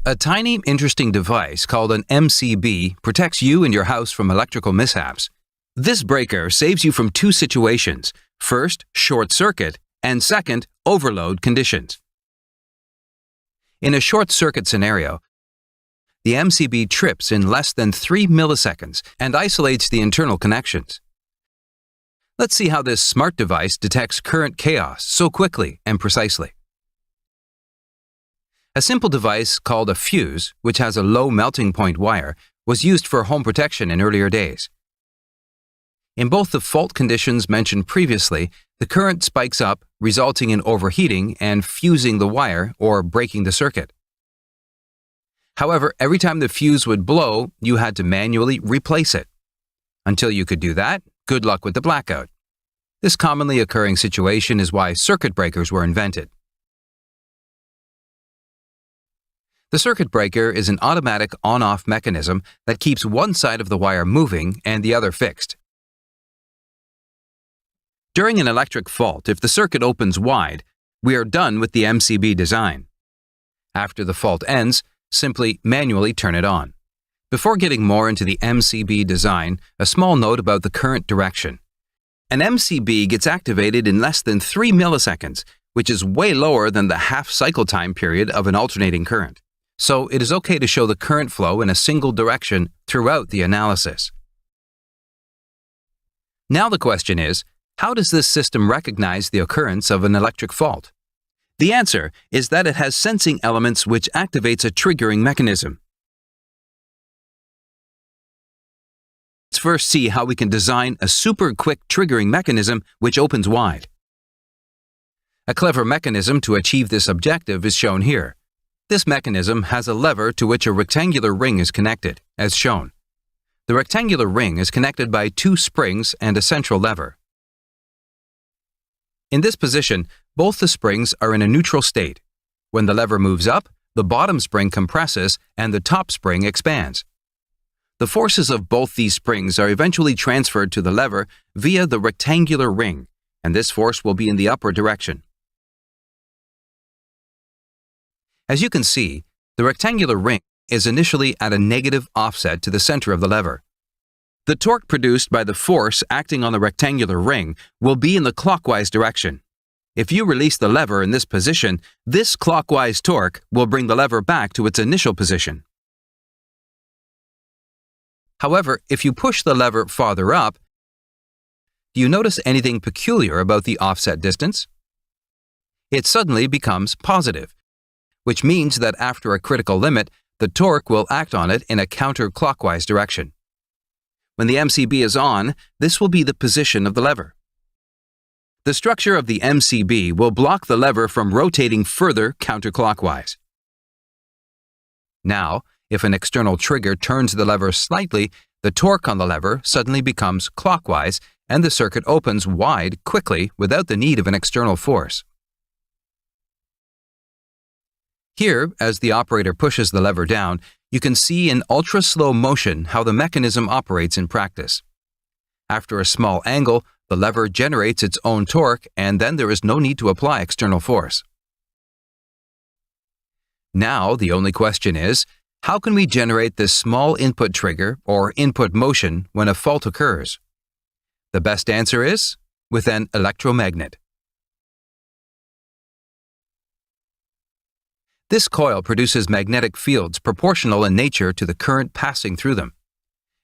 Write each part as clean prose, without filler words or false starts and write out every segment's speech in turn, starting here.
A tiny, interesting device called an MCB protects you and your house from electrical mishaps. This breaker saves you from two situations: first, short circuit, and second, overload conditions. In a short circuit scenario, the MCB trips in less than 3 milliseconds and isolates the internal connections. Let's see how this smart device detects current chaos so quickly and precisely. A simple device called a fuse, which has a low melting point wire, was used for home protection in earlier days. In both the fault conditions mentioned previously, the current spikes up, resulting in overheating and fusing the wire or breaking the circuit. However, every time the fuse would blow, you had to manually replace it. Until you could do that, good luck with the blackout. This commonly occurring situation is why circuit breakers were invented. The circuit breaker is an automatic on-off mechanism that keeps one side of the wire moving and the other fixed. During an electric fault, if the circuit opens wide, we are done with the MCB design. After the fault ends, simply manually turn it on. Before getting more into the MCB design, a small note about the current direction. An MCB gets activated in less than 3 milliseconds, which is way lower than the half cycle time period of an alternating current. So it is okay to show the current flow in a single direction throughout the analysis. Now the question is, how does this system recognize the occurrence of an electric fault? The answer is that it has sensing elements which activates a triggering mechanism. Let's first see how we can design a super quick triggering mechanism which opens wide. A clever mechanism to achieve this objective is shown here. This mechanism has a lever to which a rectangular ring is connected, as shown. The rectangular ring is connected by 2 springs and a central lever. In this position, both the springs are in a neutral state. When the lever moves up, the bottom spring compresses and the top spring expands. The forces of both these springs are eventually transferred to the lever via the rectangular ring, and this force will be in the upward direction. As you can see, the rectangular ring is initially at a negative offset to the center of the lever. The torque produced by the force acting on the rectangular ring will be in the clockwise direction. If you release the lever in this position, this clockwise torque will bring the lever back to its initial position. However, if you push the lever farther up, do you notice anything peculiar about the offset distance? It suddenly becomes positive, which means that after a critical limit, the torque will act on it in a counterclockwise direction. When the MCB is on, this will be the position of the lever. The structure of the MCB will block the lever from rotating further counterclockwise. Now, if an external trigger turns the lever slightly, the torque on the lever suddenly becomes clockwise and the circuit opens wide quickly without the need of an external force. Here, as the operator pushes the lever down, you can see in ultra-slow motion how the mechanism operates in practice. After a small angle, the lever generates its own torque and then there is no need to apply external force. Now, the only question is, how can we generate this small input trigger or input motion when a fault occurs? The best answer is with an electromagnet. This coil produces magnetic fields proportional in nature to the current passing through them.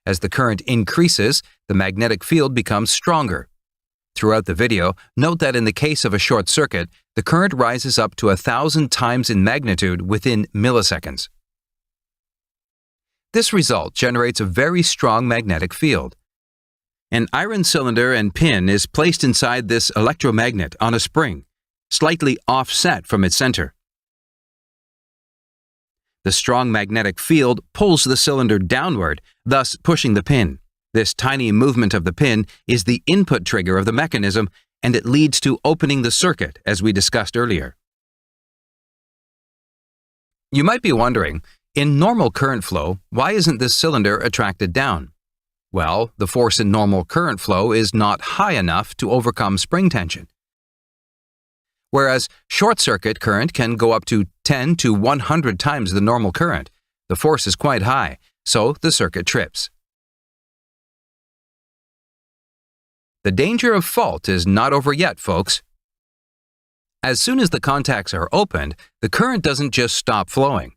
As the current increases, the magnetic field becomes stronger. Throughout the video, note that in the case of a short circuit, the current rises up to 1,000 times in magnitude within milliseconds. This result generates a very strong magnetic field. An iron cylinder and pin is placed inside this electromagnet on a spring, slightly offset from its center. The strong magnetic field pulls the cylinder downward, thus pushing the pin. This tiny movement of the pin is the input trigger of the mechanism, and it leads to opening the circuit, as we discussed earlier. You might be wondering, in normal current flow, why isn't this cylinder attracted down? Well, the force in normal current flow is not high enough to overcome spring tension. whereas short circuit current can go up to 10 to 100 times the normal current. The force is quite high, so the circuit trips. The danger of fault is not over yet, folks. As soon as the contacts are opened, the current doesn't just stop flowing.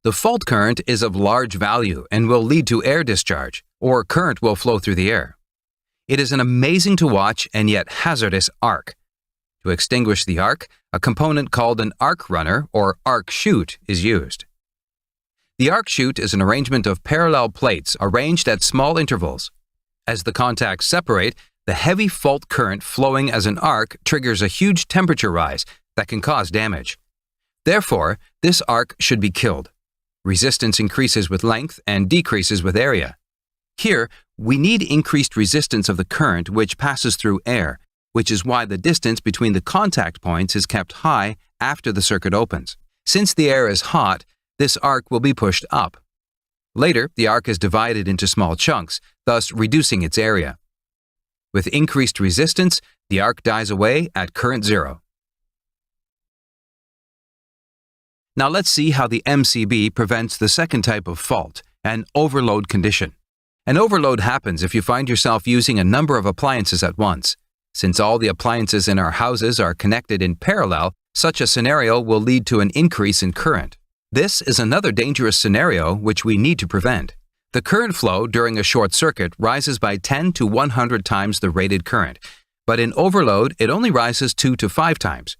The fault current is of large value and will lead to air discharge, or current will flow through the air. It is an amazing to watch and yet hazardous arc. To extinguish the arc, a component called an arc runner or arc chute is used. The arc chute is an arrangement of parallel plates arranged at small intervals. As the contacts separate, the heavy fault current flowing as an arc triggers a huge temperature rise that can cause damage. Therefore, this arc should be killed. Resistance increases with length and decreases with area. Here, we need increased resistance of the current which passes through air, which is why the distance between the contact points is kept high after the circuit opens. Since the air is hot, this arc will be pushed up. Later, the arc is divided into small chunks, thus reducing its area. With increased resistance, the arc dies away at current zero. Now let's see how the MCB prevents the second type of fault, an overload condition. An overload happens if you find yourself using a number of appliances at once. Since all the appliances in our houses are connected in parallel, such a scenario will lead to an increase in current. This is another dangerous scenario which we need to prevent. The current flow during a short circuit rises by 10 to 100 times the rated current, but in overload it only rises 2 to 5 times.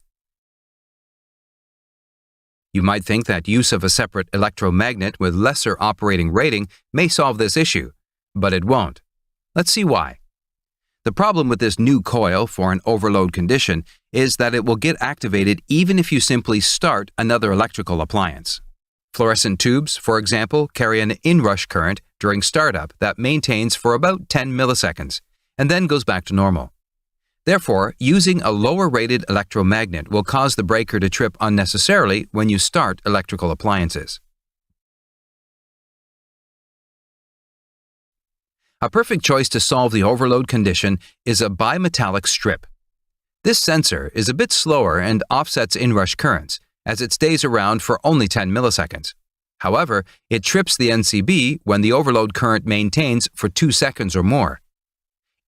You might think that use of a separate electromagnet with lesser operating rating may solve this issue, but it won't. Let's see why. The problem with this new coil for an overload condition is that it will get activated even if you simply start another electrical appliance. Fluorescent tubes, for example, carry an inrush current during startup that maintains for about 10 milliseconds and then goes back to normal. Therefore, using a lower-rated electromagnet will cause the breaker to trip unnecessarily when you start electrical appliances. A perfect choice to solve the overload condition is a bimetallic strip. This sensor is a bit slower and offsets inrush currents, as it stays around for only 10 milliseconds. However, it trips the MCB when the overload current maintains for 2 seconds or more.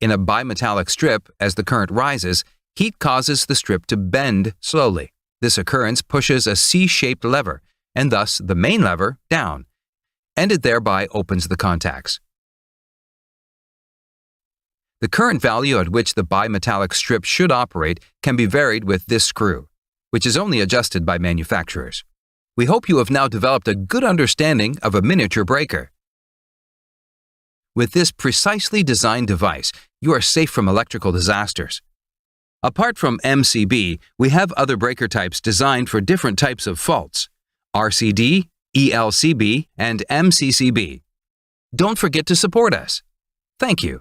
In a bimetallic strip, as the current rises, heat causes the strip to bend slowly. This occurrence pushes a C-shaped lever, and thus the main lever, down, and it thereby opens the contacts. The current value at which the bimetallic strip should operate can be varied with this screw, which is only adjusted by manufacturers. We hope you have now developed a good understanding of a miniature breaker. With this precisely designed device, you are safe from electrical disasters. Apart from MCB, we have other breaker types designed for different types of faults: RCD, ELCB, and MCCB. Don't forget to support us. Thank you.